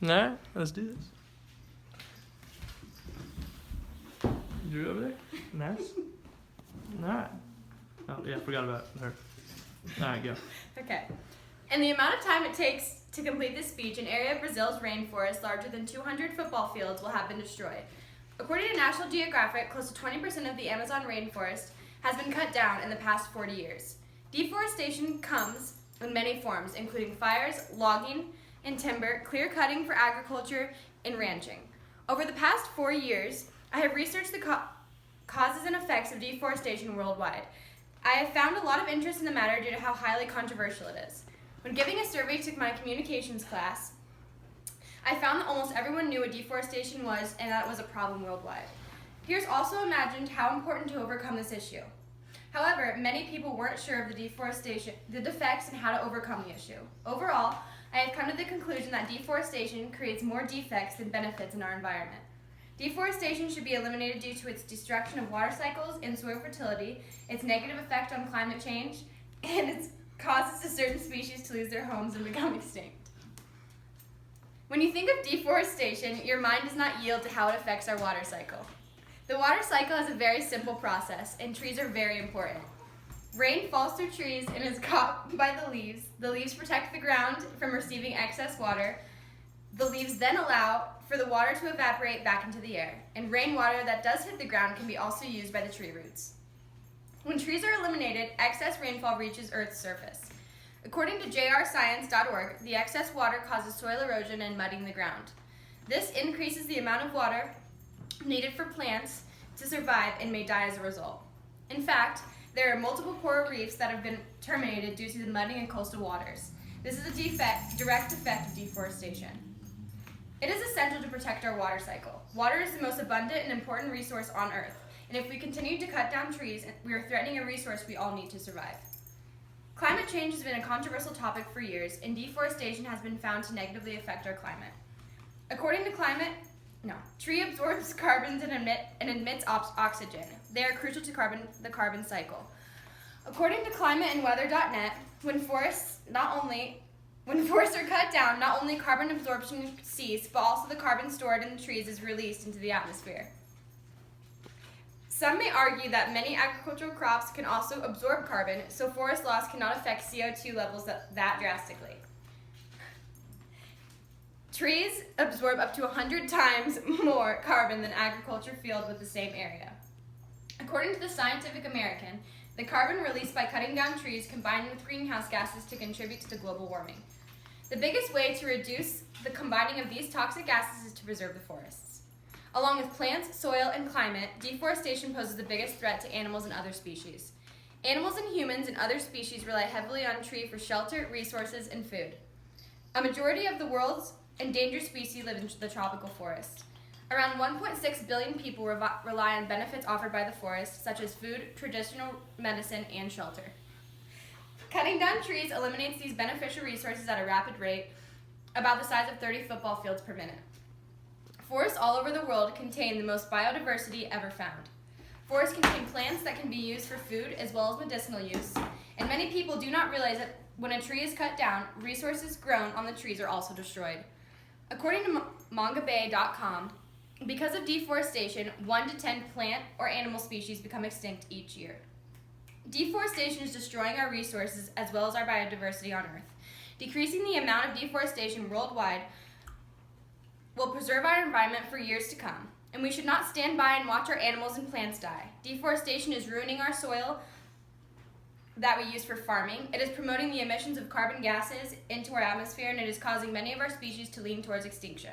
All right, let's do this. You over there? Nice. All right. Oh, yeah, forgot about her. All right, go. Okay. In the amount of time it takes to complete this speech, an area of Brazil's rainforest larger than 200 football fields will have been destroyed. According to National Geographic, close to 20% of the Amazon rainforest has been cut down in the past 40 years. Deforestation comes in many forms, including fires, logging, and timber, clear cutting for agriculture, and ranching. Over the past 4 years, I have researched the causes and effects of deforestation worldwide. I have found a lot of interest in the matter due to how highly controversial it is. When giving a survey to my communications class, I found that almost everyone knew what deforestation was and that it was a problem worldwide. Peers also imagined how important to overcome this issue. However, many people weren't sure of the deforestation, the defects, and how to overcome the issue. Overall, I have come to the conclusion that deforestation creates more defects than benefits in our environment. Deforestation should be eliminated due to its destruction of water cycles and soil fertility, its negative effect on climate change, and its causes to certain species to lose their homes and become extinct. When you think of deforestation, your mind does not yield to how it affects our water cycle. The water cycle is a very simple process, and trees are very important. Rain falls through trees and is caught by the leaves. The leaves protect the ground from receiving excess water. The leaves then allow for the water to evaporate back into the air, and rainwater that does hit the ground can be also used by the tree roots. When trees are eliminated, excess rainfall reaches Earth's surface. According to jrscience.org, the excess water causes soil erosion and mudding the ground. This increases the amount of water needed for plants to survive and may die as a result. In fact, there are multiple coral reefs that have been terminated due to the mudding in coastal waters. This is a direct effect of deforestation. It is essential to protect our water cycle. Water is the most abundant and important resource on Earth, and if we continue to cut down trees, we are threatening a resource we all need to survive. Climate change has been a controversial topic for years, and deforestation has been found to negatively affect our climate. According to tree absorbs carbons and emits oxygen. They are crucial to the carbon cycle. According to climateandweather.net, when forests are cut down, not only carbon absorption ceases, but also the carbon stored in the trees is released into the atmosphere. Some may argue that many agricultural crops can also absorb carbon, so forest loss cannot affect CO2 levels that drastically. Trees absorb up to 100 times more carbon than agriculture field with the same area. According to the Scientific American, the carbon released by cutting down trees combined with greenhouse gases to contribute to global warming. The biggest way to reduce the combining of these toxic gases is to preserve the forests. Along with plants, soil, and climate, deforestation poses the biggest threat to animals and other species. Animals and humans and other species rely heavily on trees for shelter, resources, and food. A majority of the world's endangered species live in the tropical forest. Around 1.6 billion people rely on benefits offered by the forest, such as food, traditional medicine, and shelter. Cutting down trees eliminates these beneficial resources at a rapid rate, about the size of 30 football fields per minute. Forests all over the world contain the most biodiversity ever found. Forests contain plants that can be used for food as well as medicinal use, and many people do not realize that when a tree is cut down, resources grown on the trees are also destroyed. According to mangabay.com, because of deforestation, 1 to 10 plant or animal species become extinct each year. Deforestation is destroying our resources as well as our biodiversity on Earth. Decreasing the amount of deforestation worldwide will preserve our environment for years to come, and we should not stand by and watch our animals and plants die. Deforestation is ruining our soil that we use for farming. It is promoting the emissions of carbon gases into our atmosphere, and it is causing many of our species to lean towards extinction.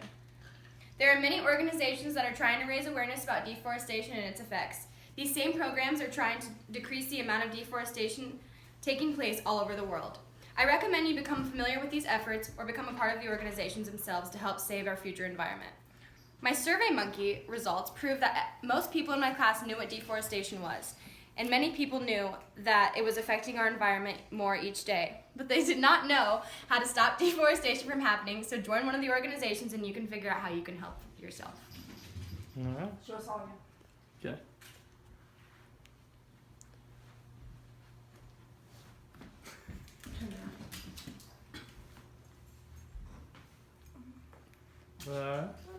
There are many organizations that are trying to raise awareness about deforestation and its effects. These same programs are trying to decrease the amount of deforestation taking place all over the world. I recommend you become familiar with these efforts or become a part of the organizations themselves to help save our future environment. My SurveyMonkey results prove that most people in my class knew what deforestation was, and many people knew that it was affecting our environment more each day. But they did not know how to stop deforestation from happening, so join one of the organizations and you can figure out how you can help yourself. All right. Show us all again. Okay. Alright.